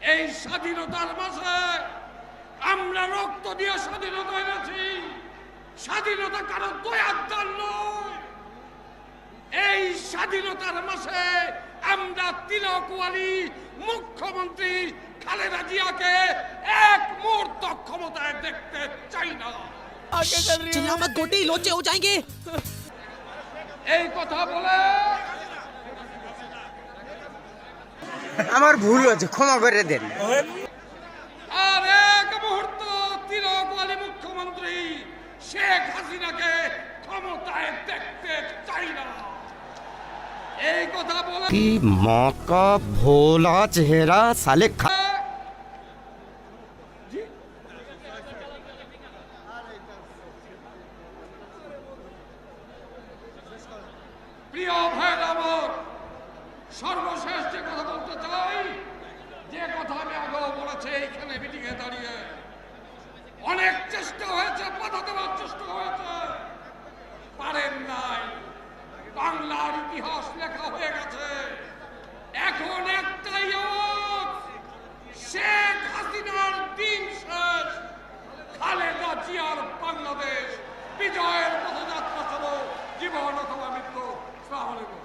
এই স্বাধীনতার মাসে আমরা রক্ত দিয়ে স্বাধীনতা এনেছি। স্বাধীনতা কারো দয়ার দান নয়। এই স্বাধীনতার মাসে আমরা তিলক ওয়ালি মুখ্যমন্ত্রী খালেদা জিয়াকে এক মুহূর্ত ক্ষমতায় দেখতে চাই না। चिल्ला मत गोटी, लोचे हो जाएंगे। এই কথা বলে আমার ভুল হয়েছে, ক্ষমা করে দেন। আর এক মুহূর্ত তিলক ওয়ালি মুখ্যমন্ত্রী শেখ হাসিনাকে ক্ষমতায় দেখতে চাই না। এই কথা বলে কি মকা ভোলা চেহারা সালে প্রিয় ভাইয়ের আমার, সর্বশেষ যে কথা বলতে চাই, যে কথা আমি আগেও বলেছি এইখানে মিটিংয়ে দাঁড়িয়ে, অনেক চেষ্টা হয়েছে, বাধা দেওয়ার চেষ্টা হয়েছে, পারেন নাই। বাংলার ইতিহাস লেখা হয়ে গেছে। এখন একটাই আওয়াজ, শেখ হাসিনার দিন শেষ, খালেদা জিয়ার বাংলাদেশ বিজয়ের পথযাত্রা শুরু, জীবন অথবা মৃত্যু। আসসালামু আলাইকুম।